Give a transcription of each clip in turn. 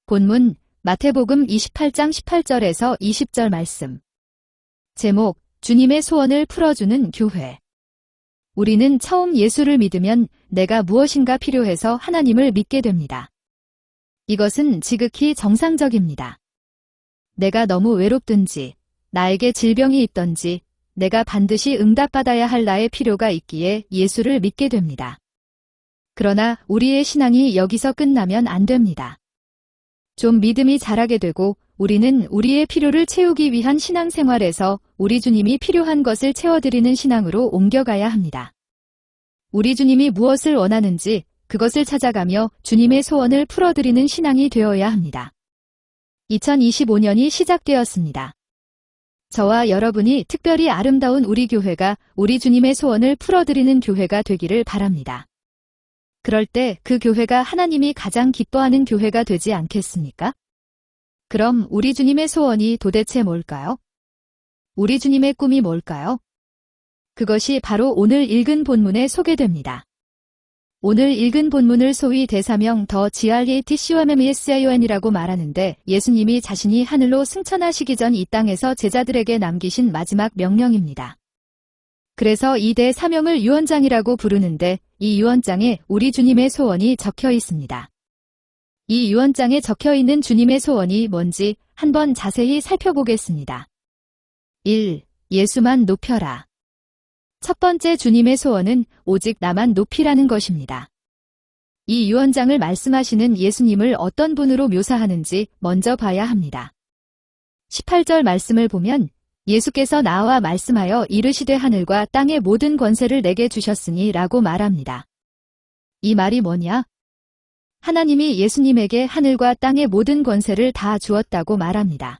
본문 마태복음 28장 18절에서 20절 말씀. 제목, 주님의 소원을 풀어주는 교회. 우리는 처음 예수를 믿으면 내가 무엇인가 필요해서 하나님을 믿게 됩니다. 이것은 지극히 정상적입니다. 내가 너무 외롭든지, 나에게 질병이 있던지, 내가 반드시 응답받아야 할 나의 필요가 있기에 예수를 믿게 됩니다. 그러나 우리의 신앙이 여기서 끝나면 안 됩니다. 좀 믿음이 자라게 되고 우리는 우리의 필요를 채우기 위한 신앙생활에서 우리 주님이 필요한 것을 채워드리는 신앙으로 옮겨가야 합니다. 우리 주님이 무엇을 원하는지 그것을 찾아가며 주님의 소원을 풀어드리는 신앙이 되어야 합니다. 2025년이 시작되었습니다. 저와 여러분이 특별히 아름다운 우리 교회가 우리 주님의 소원을 풀어드리는 교회가 되기를 바랍니다. 그럴 때 그 교회가 하나님이 가장 기뻐하는 교회가 되지 않겠습니까? 그럼 우리 주님의 소원이 도대체 뭘까요? 우리 주님의 꿈이 뭘까요? 그것이 바로 오늘 읽은 본문에 소개됩니다. 오늘 읽은 본문을 소위 대사명 더 GREATCOMMESION이라고 말하는데 예수님이 자신이 하늘로 승천하시기 전 이 땅에서 제자들에게 남기신 마지막 명령입니다. 그래서 이 대사명을 유언장이라고 부르는데 이 유언장에 우리 주님의 소원이 적혀 있습니다. 이 유언장에 적혀 있는 주님의 소원이 뭔지 한번 자세히 살펴보겠습니다. 1. 예수만 높여라. 첫 번째 주님의 소원은 오직 나만 높이라는 것입니다. 이 유언장을 말씀하시는 예수님을 어떤 분으로 묘사하는지 먼저 봐야 합니다. 18절 말씀을 보면 예수께서 나와 말씀하여 이르시되 하늘과 땅의 모든 권세를 내게 주셨으니 라고 말합니다. 이 말이 뭐냐? 하나님이 예수님에게 하늘과 땅의 모든 권세를 다 주었다고 말합니다.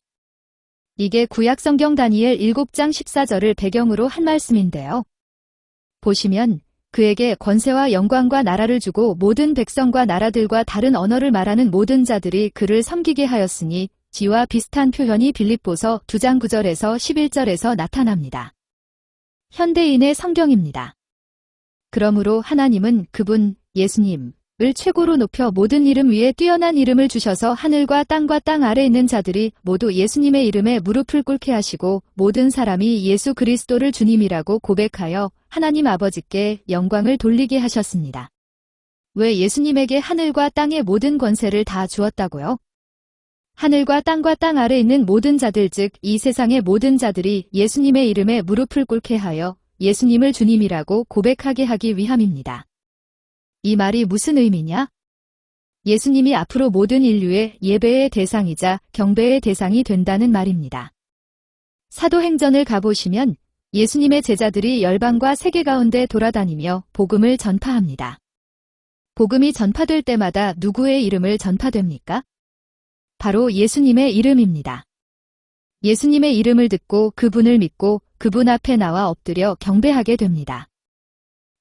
이게 구약성경 다니엘 7장 14절을 배경으로 한 말씀인데요. 보시면 그에게 권세와 영광과 나라를 주고 모든 백성과 나라들과 다른 언어를 말하는 모든 자들이 그를 섬기게 하였으니 지와 비슷한 표현이 빌립보서 2장 9절에서 11절에서 나타납니다. 현대인의 성경입니다. 그러므로 하나님은 그분, 예수님을 최고로 높여 모든 이름 위에 뛰어난 이름을 주셔서 하늘과 땅 아래 있는 자들이 모두 예수님의 이름에 무릎을 꿇게 하시고 모든 사람이 예수 그리스도를 주님이라고 고백하여 하나님 아버지께 영광을 돌리게 하셨습니다. 왜 예수님에게 하늘과 땅의 모든 권세를 다 주었다고요? 하늘과 땅 아래 있는 모든 자들 즉 이 세상의 모든 자들이 예수님의 이름에 무릎을 꿇게 하여 예수님을 주님이라고 고백하게 하기 위함입니다. 이 말이 무슨 의미냐? 예수님이 앞으로 모든 인류의 예배의 대상이자 경배의 대상이 된다는 말입니다. 사도행전을 가보시면 예수님의 제자들이 열방과 세계 가운데 돌아다니며 복음을 전파합니다. 복음이 전파될 때마다 누구의 이름을 전파됩니까? 바로 예수님의 이름입니다. 예수님의 이름을 듣고 그분을 믿고 그분 앞에 나와 엎드려 경배하게 됩니다.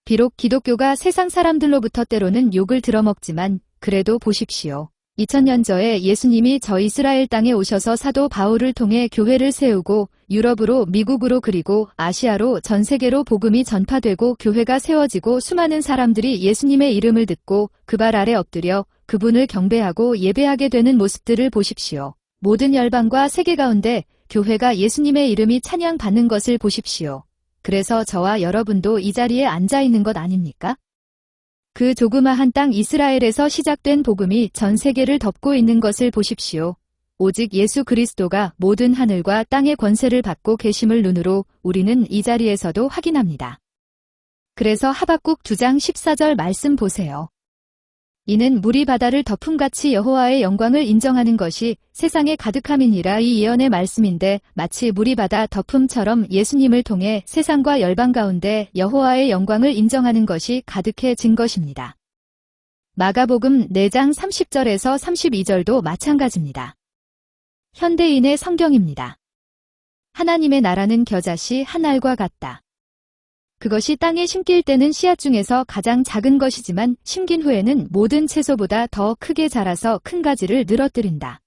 비록 기독교가 세상 사람들로부터 때로는 욕을 들어먹지만 그래도 보십시오. 2000년 전에 예수님이 저 이스라엘 땅에 오셔서 사도 바울을 통해 교회를 세우고 유럽으로 미국으로 그리고 아시아로 전 세계로 복음이 전파되고 교회가 세워지고 수많은 사람들이 예수님의 이름을 듣고 그 발 아래 엎드려 그분을 경배하고 예배하게 되는 모습들을 보십시오. 모든 열방과 세계 가운데 교회가 예수님의 이름이 찬양받는 것을 보십시오. 그래서 저와 여러분도 이 자리에 앉아 있는 것 아닙니까? 그 조그마한 땅 이스라엘에서 시작된 복음이 전 세계를 덮고 있는 것을 보십시오. 오직 예수 그리스도가 모든 하늘과 땅의 권세를 받고 계심을 눈으로 우리는 이 자리에서도 확인합니다. 그래서 하박국 2장 14절 말씀 보세요. 이는 물이 바다를 덮음같이 여호와의 영광을 인정하는 것이 세상에 가득함이니라 이 예언의 말씀인데 마치 물이 바다 덮음처럼 예수님을 통해 세상과 열방 가운데 여호와의 영광을 인정하는 것이 가득해진 것입니다. 마가복음 4장 30절에서 32절도 마찬가지입니다. 현대인의 성경입니다. 하나님의 나라는 겨자씨 한 알과 같다. 그것이 땅에 심길 때는 씨앗 중에서 가장 작은 것이지만 심긴 후에는 모든 채소보다 더 크게 자라서 큰 가지를 늘어뜨린다.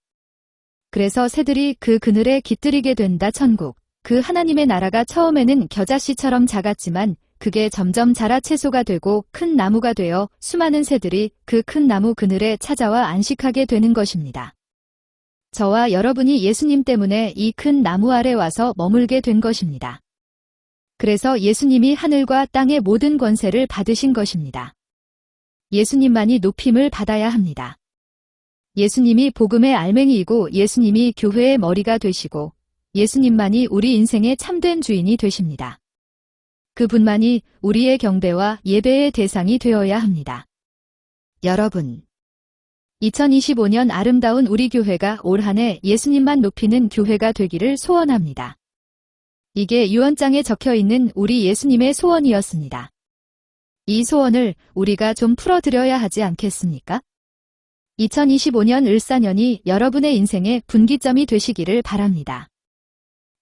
그래서 새들이 그 그늘에 깃들이게 된다. 천국. 그 하나님의 나라가 처음에는 겨자씨처럼 작았지만 그게 점점 자라 채소가 되고 큰 나무가 되어 수많은 새들이 그 큰 나무 그늘에 찾아와 안식하게 되는 것입니다. 저와 여러분이 예수님 때문에 이 큰 나무 아래 와서 머물게 된 것입니다. 그래서 예수님이 하늘과 땅의 모든 권세를 받으신 것입니다. 예수님만이 높임을 받아야 합니다. 예수님이 복음의 알맹이이고 예수님이 교회의 머리가 되시고 예수님만이 우리 인생의 참된 주인이 되십니다. 그분만이 우리의 경배와 예배의 대상이 되어야 합니다. 여러분, 2025년 아름다운 우리 교회가 올 한 해 예수님만 높이는 교회가 되기를 소원합니다. 이게 유언장에 적혀 있는 우리 예수님의 소원이었습니다. 이 소원을 우리가 좀 풀어드려야 하지 않겠습니까? 2025년 을사년이 여러분의 인생의 분기점이 되시기를 바랍니다.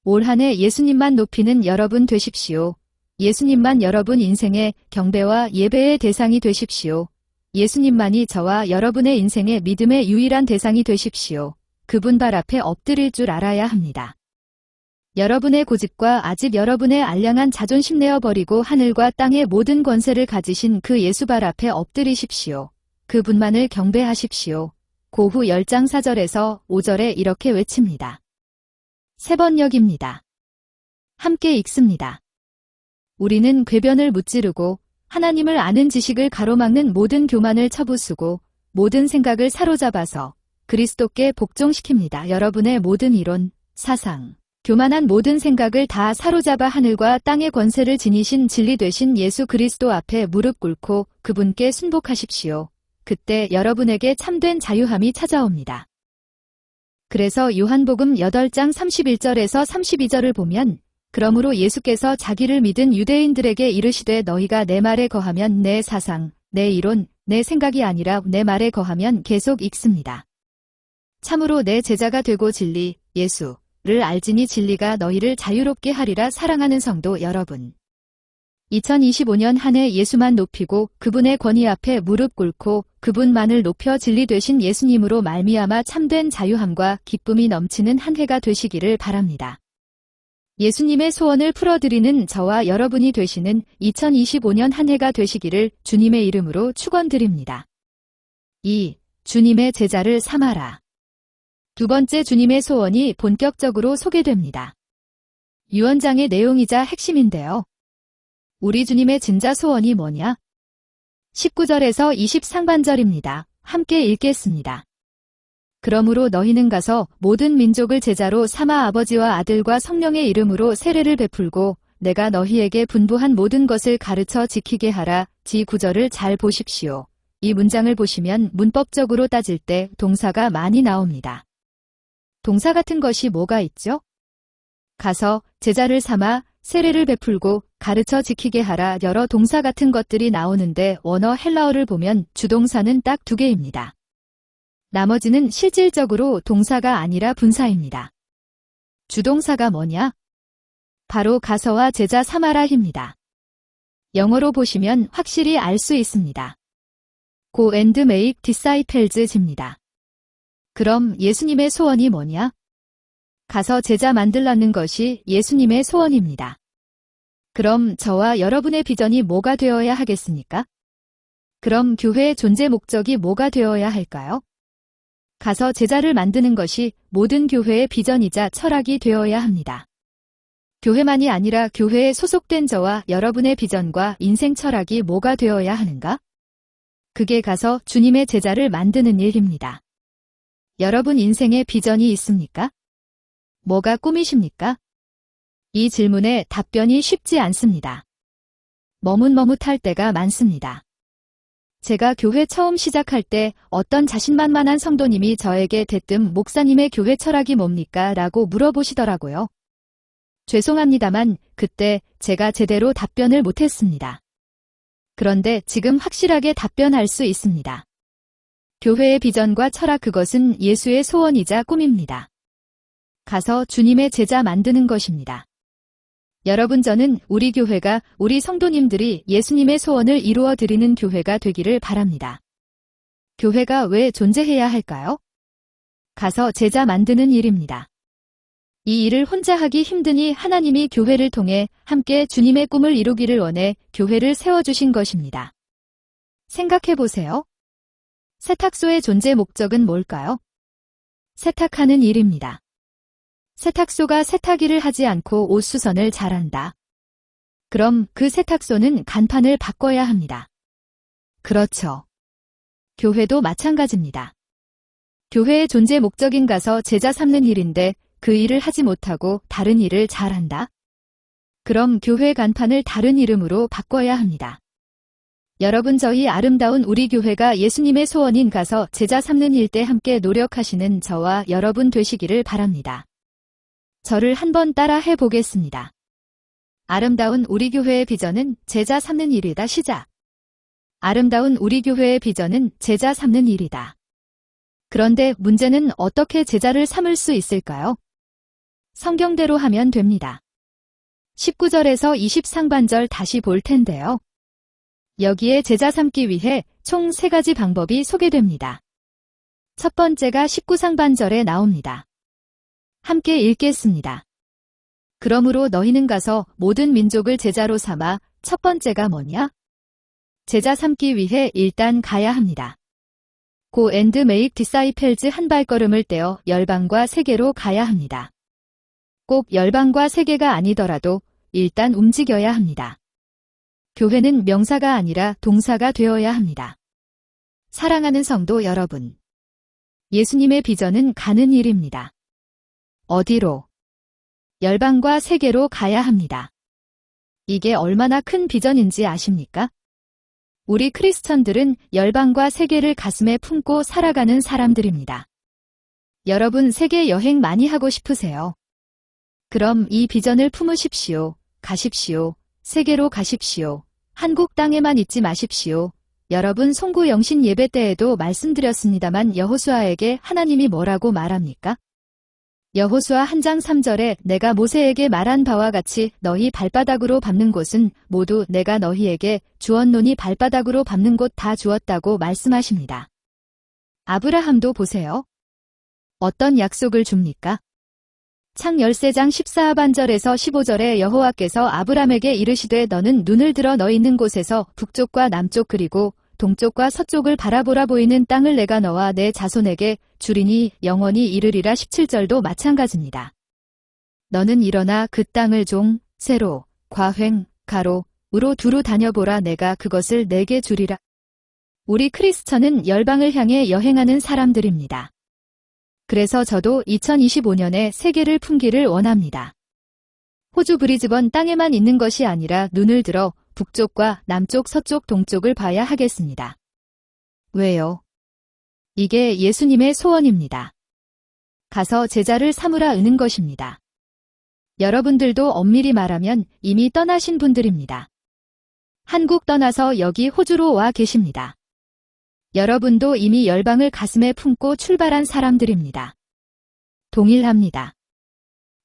올 한 해 예수님만 높이는 여러분 되십시오. 예수님만 여러분 인생의 경배와 예배의 대상이 되십시오. 예수님만이 저와 여러분의 인생의 믿음의 유일한 대상이 되십시오. 그분 발 앞에 엎드릴 줄 알아야 합니다. 여러분의 고집과 아직 여러분의 알량한 자존심 내어버리고 하늘과 땅의 모든 권세를 가지신 그 예수 발 앞에 엎드리십시오. 그분만을 경배하십시오. 고후 10장 4절에서 5절에 이렇게 외칩니다. 세 번역입니다. 함께 읽습니다. 우리는 궤변을 무찌르고 하나님을 아는 지식을 가로막는 모든 교만을 쳐부수고 모든 생각을 사로잡아서 그리스도께 복종시킵니다. 여러분의 모든 이론, 사상, 교만한 모든 생각을 다 사로잡아 하늘과 땅의 권세를 지니신 진리 되신 예수 그리스도 앞에 무릎 꿇고 그분께 순복하십시오. 그때 여러분에게 참된 자유함이 찾아옵니다. 그래서 요한복음 8장 31절에서 32절을 보면 그러므로 예수께서 자기를 믿은 유대인들에게 이르시되 너희가 내 말에 거하면 내 사상, 내 이론, 내 생각이 아니라 내 말에 거하면 계속 읽습니다. 참으로 내 제자가 되고 진리, 예수를 알지니 진리가 너희를 자유롭게 하리라. 사랑하는 성도 여러분. 2025년 한 해 예수만 높이고 그분의 권위 앞에 무릎 꿇고 그분만을 높여 진리 되신 예수님으로 말미암아 참된 자유함과 기쁨이 넘치는 한 해가 되시기를 바랍니다. 예수님의 소원을 풀어드리는 저와 여러분이 되시는 2025년 한 해가 되시기를 주님의 이름으로 축원드립니다. 2. 주님의 제자를 삼아라. 두 번째 주님의 소원이 본격적으로 소개됩니다. 유언장의 내용이자 핵심인데요. 우리 주님의 진짜 소원이 뭐냐? 19절에서 20 상반절입니다. 함께 읽겠습니다. 그러므로 너희는 가서 모든 민족을 제자로 삼아 아버지와 아들과 성령의 이름으로 세례를 베풀고 내가 너희에게 분부한 모든 것을 가르쳐 지키게 하라. 지9절을 잘 보십시오. 이 문장을 보시면 문법적으로 따질 때 동사가 많이 나옵니다. 동사 같은 것이 뭐가 있죠? 가서 제자를 삼아 세례를 베풀고 가르쳐 지키게 하라. 여러 동사 같은 것들이 나오는데 원어 헬라어를 보면 주동사는 딱 2개입니다. 나머지는 실질적으로 동사가 아니라 분사입니다. 주동사가 뭐냐? 바로 가서와 제자 삼아라입니다. 영어로 보시면 확실히 알 수 있습니다. Go and make disciples입니다. 그럼 예수님의 소원이 뭐냐? 가서 제자 만들라는 것이 예수님의 소원입니다. 그럼 저와 여러분의 비전이 뭐가 되어야 하겠습니까? 그럼 교회의 존재 목적이 뭐가 되어야 할까요? 가서 제자를 만드는 것이 모든 교회의 비전이자 철학이 되어야 합니다. 교회만이 아니라 교회에 소속된 저와 여러분의 비전과 인생 철학이 뭐가 되어야 하는가? 그게 가서 주님의 제자를 만드는 일입니다. 여러분 인생에 비전이 있습니까? 뭐가 꿈이십니까? 이 질문에 답변이 쉽지 않습니다. 머뭇머뭇할 때가 많습니다. 제가 교회 처음 시작할 때 어떤 자신만만한 성도님이 저에게 대뜸 목사님의 교회 철학이 뭡니까? 라고 물어보시더라고요. 죄송합니다만 그때 제가 제대로 답변을 못했습니다. 그런데 지금 확실하게 답변할 수 있습니다. 교회의 비전과 철학 그것은 예수의 소원이자 꿈입니다. 가서 주님의 제자 만드는 것입니다. 여러분 저는 우리 교회가 우리 성도님들이 예수님의 소원을 이루어 드리는 교회가 되기를 바랍니다. 교회가 왜 존재해야 할까요? 가서 제자 만드는 일입니다. 이 일을 혼자 하기 힘드니 하나님이 교회를 통해 함께 주님의 꿈을 이루기를 원해 교회를 세워주신 것입니다. 생각해 보세요. 세탁소의 존재 목적은 뭘까요? 세탁하는 일입니다. 세탁소가 세탁일을 하지 않고 옷 수선을 잘한다. 그럼 그 세탁소는 간판을 바꿔야 합니다. 그렇죠. 교회도 마찬가지입니다. 교회의 존재 목적인 가서 제자 삼는 일인데 그 일을 하지 못하고 다른 일을 잘한다. 그럼 교회 간판을 다른 이름으로 바꿔야 합니다. 여러분, 저희 아름다운 우리 교회가 예수님의 소원인 가서 제자 삼는 일 때 함께 노력하시는 저와 여러분 되시기를 바랍니다. 저를 한번 따라 해보겠습니다. 아름다운 우리 교회의 비전은 제자 삼는 일이다. 시작. 아름다운 우리 교회의 비전은 제자 삼는 일이다. 그런데 문제는 어떻게 제자를 삼을 수 있을까요? 성경대로 하면 됩니다. 19절에서 20 상반절 다시 볼 텐데요. 여기에 제자 삼기 위해 총 3가지 방법이 소개됩니다. 첫 번째가 19 상반절에 나옵니다. 함께 읽겠습니다. 그러므로 너희는 가서 모든 민족을 제자로 삼아. 첫 번째가 뭐냐? 제자 삼기 위해 일단 가야 합니다. Go and make disciples, 한 발걸음을 떼어 열방과 세계로 가야 합니다. 꼭 열방과 세계가 아니더라도 일단 움직여야 합니다. 교회는 명사가 아니라 동사가 되어야 합니다. 사랑하는 성도 여러분, 예수님의 비전은 가는 일입니다. 어디로? 열방과 세계로 가야 합니다. 이게 얼마나 큰 비전인지 아십니까? 우리 크리스천들은 열방과 세계를 가슴에 품고 살아가는 사람들입니다. 여러분, 세계 여행 많이 하고 싶으세요? 그럼 이 비전을 품으십시오. 가십시오. 세계로 가십시오. 한국 땅에만 있지 마십시오. 여러분, 송구 영신 예배 때에도 말씀드렸습니다만 여호수아에게 하나님이 뭐라고 말합니까? 여호수아 1장 3절에 내가 모세에게 말한 바와 같이 너희 발바닥으로 밟는 곳은 모두 내가 너희에게 주었노니 발바닥으로 밟는 곳 다 주었다고 말씀하십니다. 아브라함도 보세요. 어떤 약속을 줍니까? 창 13장 14반절에서 15절에 여호와께서 아브람에게 이르시되 너는 눈을 들어 너 있는 곳에서 북쪽과 남쪽 그리고 동쪽과 서쪽을 바라보라. 보이는 땅을 내가 너와 내 자손에게 주리니 영원히 이르리라. 17절도 마찬가지입니다. 너는 일어나 그 땅을 종, 세로, 과횡, 가로, 우로 두루 다녀보라. 내가 그것을 내게 주리라. 우리 크리스천은 열방을 향해 여행하는 사람들입니다. 그래서 저도 2025년에 세계를 품기를 원합니다. 호주 브리즈번 땅에만 있는 것이 아니라 눈을 들어 북쪽과 남쪽, 서쪽, 동쪽을 봐야 하겠습니다. 왜요? 이게 예수님의 소원입니다. 가서 제자를 삼으라 으는 것입니다. 여러분들도 엄밀히 말하면 이미 떠나신 분들입니다. 한국 떠나서 여기 호주로 와 계십니다. 여러분도 이미 열방을 가슴에 품고 출발한 사람들입니다. 동일합니다.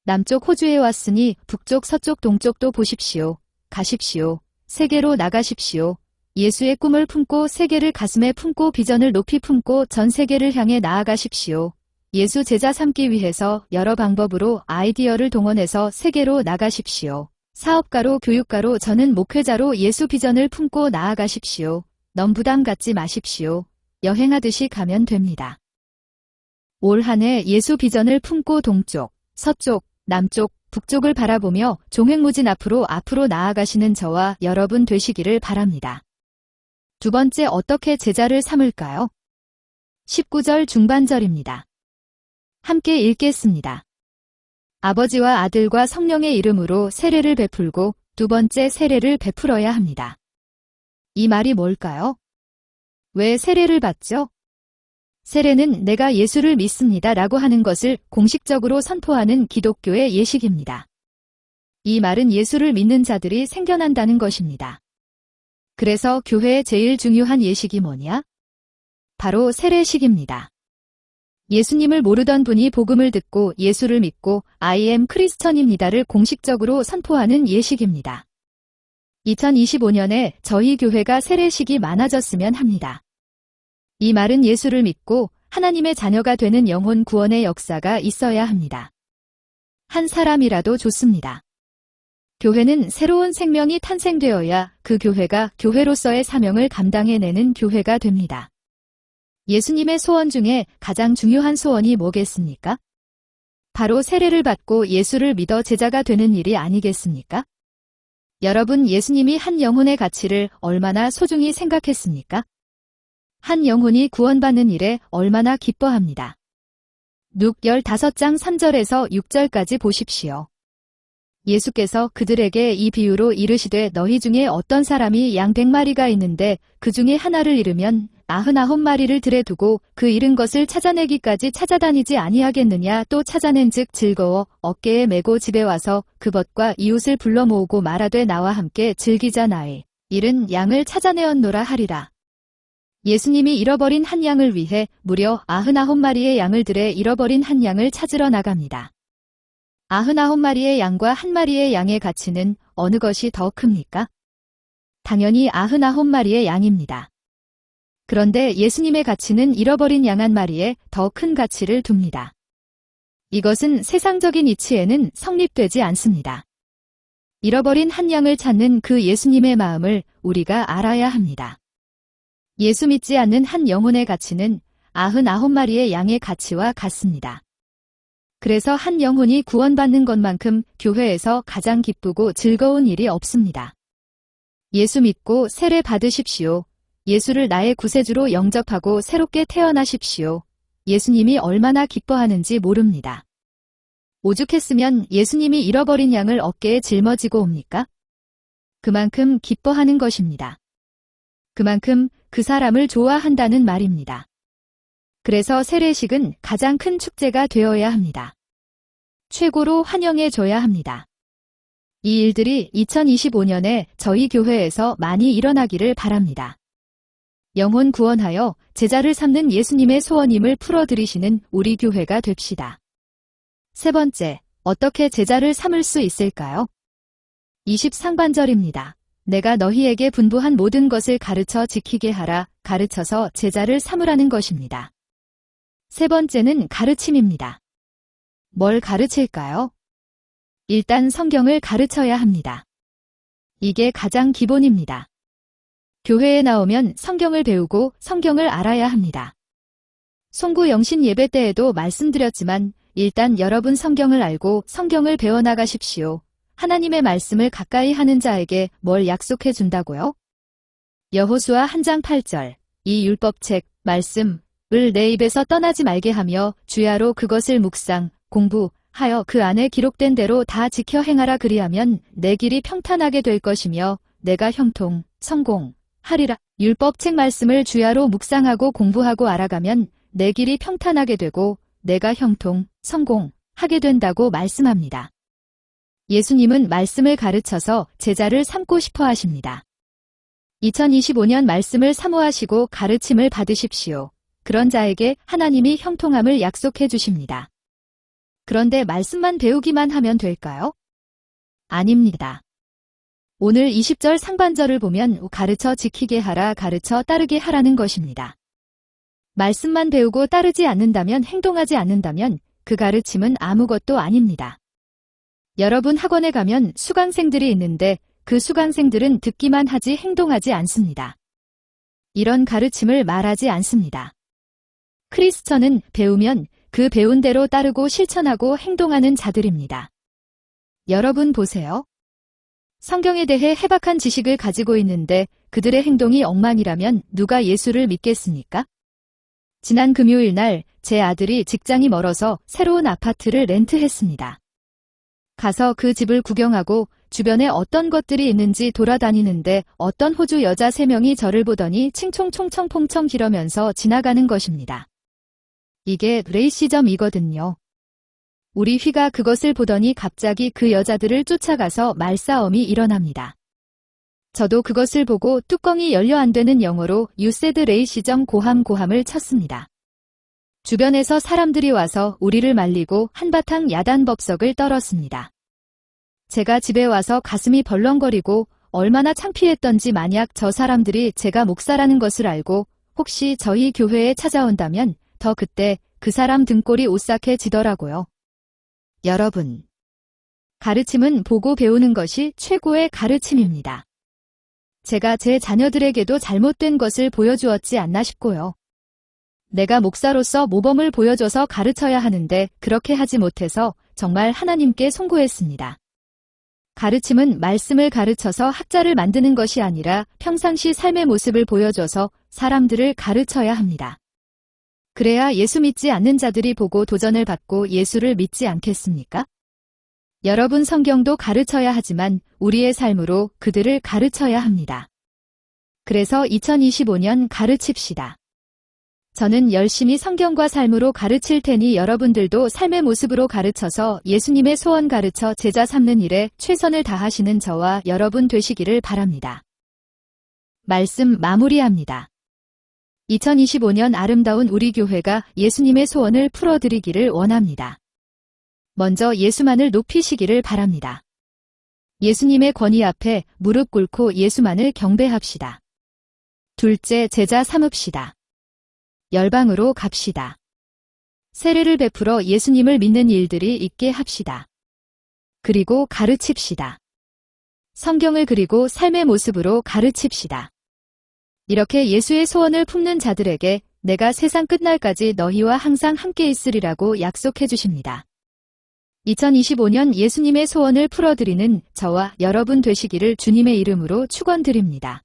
남쪽 호주에 왔으니 북쪽, 서쪽, 동쪽도 보십시오. 가십시오. 세계로 나가십시오. 예수의 꿈을 품고 세계를 가슴에 품고 비전을 높이 품고 전 세계를 향해 나아가십시오. 예수 제자 삼기 위해서 여러 방법으로 아이디어를 동원해서 세계로 나가십시오. 사업가로, 교육가로, 저는 목회자로 예수 비전을 품고 나아가십시오. 너무 부담 갖지 마십시오. 여행하듯이 가면 됩니다. 올 한 해 예수 비전을 품고 동쪽, 서쪽, 남쪽, 북쪽을 바라보며 종횡무진 앞으로 나아가시는 저와 여러분 되시기를 바랍니다. 두 번째, 어떻게 제자를 삼을까요? 19절 중반절입니다. 함께 읽겠습니다. 아버지와 아들과 성령의 이름으로 세례를 베풀고 두 번째 세례를 베풀어야 합니다. 이 말이 뭘까요? 왜 세례를 받죠? 세례는 내가 예수를 믿습니다 라고 하는 것을 공식적으로 선포하는 기독교의 예식입니다. 이 말은 예수를 믿는 자들이 생겨난다는 것입니다. 그래서 교회의 제일 중요한 예식이 뭐냐? 바로 세례식입니다. 예수님을 모르던 분이 복음을 듣고 예수를 믿고 I am 크리스천입니다를 공식적으로 선포하는 예식입니다. 2025년에 저희 교회가 세례식이 많아졌으면 합니다. 이 말은 예수를 믿고 하나님의 자녀가 되는 영혼 구원의 역사가 있어야 합니다. 한 사람이라도 좋습니다. 교회는 새로운 생명이 탄생되어야 그 교회가 교회로서의 사명을 감당해내는 교회가 됩니다. 예수님의 소원 중에 가장 중요한 소원이 뭐겠습니까? 바로 세례를 받고 예수를 믿어 제자가 되는 일이 아니겠습니까? 여러분, 예수님이 한 영혼의 가치를 얼마나 소중히 생각했습니까? 한 영혼이 구원받는 일에 얼마나 기뻐합니다. 룩 15장 3절에서 6절까지 보십시오. 예수께서 그들에게 이 비유로 이르시되 너희 중에 어떤 사람이 양 100마리가 있는데 그 중에 하나를 잃으면 99마리를 들에 두고 그 잃은 것을 찾아내기까지 찾아다니지 아니하겠느냐. 또 찾아낸즉 즐거워 어깨에 메고 집에 와서 그 벗과 이웃을 불러 모으고 말하되 나와 함께 즐기자. 나의 잃은 양을 찾아내었노라 하리라. 예수님이 잃어버린 한 양을 위해 무려 99마리의 양을 들에 잃어버린 한 양을 찾으러 나갑니다. 99마리의 양과 한 마리의 양의 가치는 어느 것이 더 큽니까? 당연히 99마리의 양입니다. 그런데 예수님의 가치는 잃어버린 양 한 마리에 더 큰 가치를 둡니다. 이것은 세상적인 이치에는 성립되지 않습니다. 잃어버린 한 양을 찾는 그 예수님의 마음을 우리가 알아야 합니다. 예수 믿지 않는 한 영혼의 가치는 99마리의 양의 가치와 같습니다. 그래서 한 영혼이 구원받는 것만큼 교회에서 가장 기쁘고 즐거운 일이 없습니다. 예수 믿고 세례 받으십시오. 예수를 나의 구세주로 영접하고 새롭게 태어나십시오. 예수님이 얼마나 기뻐하는지 모릅니다. 오죽했으면 예수님이 잃어버린 양을 어깨에 짊어지고 옵니까? 그만큼 기뻐하는 것입니다. 그만큼 그 사람을 좋아한다는 말입니다. 그래서 세례식은 가장 큰 축제가 되어야 합니다. 최고로 환영해줘야 합니다. 이 일들이 2025년에 저희 교회에서 많이 일어나기를 바랍니다. 영혼 구원하여 제자를 삼는 예수님의 소원임을 풀어드리시는 우리 교회가 됩시다. 세 번째, 어떻게 제자를 삼을 수 있을까요? 20상반절입니다. 내가 너희에게 분부한 모든 것을 가르쳐 지키게 하라. 가르쳐서 제자를 삼으라는 것입니다. 세 번째는 가르침입니다. 뭘 가르칠까요? 일단 성경을 가르쳐야 합니다. 이게 가장 기본입니다. 교회에 나오면 성경을 배우고 성경을 알아야 합니다. 송구 영신 예배 때에도 말씀드렸지만 일단 여러분 성경을 알고 성경을 배워나가십시오. 하나님의 말씀을 가까이 하는 자에게 뭘 약속해 준다고요? 여호수아 1장 8절. 이 율법책, 말씀을 내 입에서 떠나지 말게 하며 주야로 그것을 묵상, 공부하여 그 안에 기록된 대로 다 지켜 행하라. 그리하면 내 길이 평탄하게 될 것이며 내가 형통, 성공하리라. 율법책 말씀을 주야로 묵상하고 공부하고 알아가면 내 길이 평탄하게 되고 내가 형통, 성공하게 된다고 말씀합니다. 예수님은 말씀을 가르쳐서 제자를 삼고 싶어 하십니다. 2025년 말씀을 사모하시고 가르침을 받으십시오. 그런 자에게 하나님이 형통함을 약속해 주십니다. 그런데 말씀만 배우기만 하면 될까요? 아닙니다. 오늘 20절 상반절을 보면 가르쳐 지키게 하라, 가르쳐 따르게 하라는 것입니다. 말씀만 배우고 따르지 않는다면, 행동하지 않는다면 그 가르침은 아무것도 아닙니다. 여러분 학원에 가면 수강생들이 있는데 그 수강생들은 듣기만 하지 행동하지 않습니다. 이런 가르침을 말하지 않습니다. 크리스천은 배우면 그 배운 대로 따르고 실천하고 행동하는 자들입니다. 여러분 보세요. 성경에 대해 해박한 지식을 가지고 있는데 그들의 행동이 엉망이라면 누가 예수를 믿겠습니까? 지난 금요일 날 제 아들이 직장이 멀어서 새로운 아파트를 렌트했습니다. 가서 그 집을 구경하고 주변에 어떤 것들이 있는지 돌아다니는데 어떤 호주 여자 3명이 저를 보더니 칭총총청퐁청 기러면서 지나가는 것입니다. 이게 레이시즘이거든요. 우리 휘가 그것을 보더니 갑자기 그 여자들을 쫓아가서 말싸움이 일어납니다. 저도 그것을 보고 뚜껑이 열려 안 되는 영어로 You said racism 고함을 쳤습니다. 주변에서 사람들이 와서 우리를 말리고 한바탕 야단법석을 떨었습니다. 제가 집에 와서 가슴이 벌렁거리고 얼마나 창피했던지 만약 저 사람들이 제가 목사라는 것을 알고 혹시 저희 교회에 찾아온다면 더 그때 그 사람 등골이 오싹해지더라고요. 여러분, 가르침은 보고 배우는 것이 최고의 가르침입니다. 제가 제 자녀들에게도 잘못된 것을 보여주었지 않나 싶고요. 내가 목사로서 모범을 보여줘서 가르쳐야 하는데 그렇게 하지 못해서 정말 하나님께 송구했습니다. 가르침은 말씀을 가르쳐서 학자를 만드는 것이 아니라 평상시 삶의 모습을 보여줘서 사람들을 가르쳐야 합니다. 그래야 예수 믿지 않는 자들이 보고 도전을 받고 예수를 믿지 않겠습니까? 여러분 성경도 가르쳐야 하지만 우리의 삶으로 그들을 가르쳐야 합니다. 그래서 2025년 가르칩시다. 저는 열심히 성경과 삶으로 가르칠 테니 여러분들도 삶의 모습으로 가르쳐서 예수님의 소원 가르쳐 제자 삼는 일에 최선을 다하시는 저와 여러분 되시기를 바랍니다. 말씀 마무리합니다. 2025년 아름다운 우리 교회가 예수님의 소원을 풀어드리기를 원합니다. 먼저 예수만을 높이시기를 바랍니다. 예수님의 권위 앞에 무릎 꿇고 예수만을 경배합시다. 둘째, 제자 삼읍시다. 열방으로 갑시다. 세례를 베풀어 예수님을 믿는 일들이 있게 합시다. 그리고 가르칩시다. 성경을 그리고 삶의 모습으로 가르칩시다. 이렇게 예수의 소원을 품는 자들에게 내가 세상 끝날까지 너희와 항상 함께 있으리라고 약속해 주십니다. 2025년 예수님의 소원을 풀어드리는 저와 여러분 되시기를 주님의 이름으로 축원드립니다.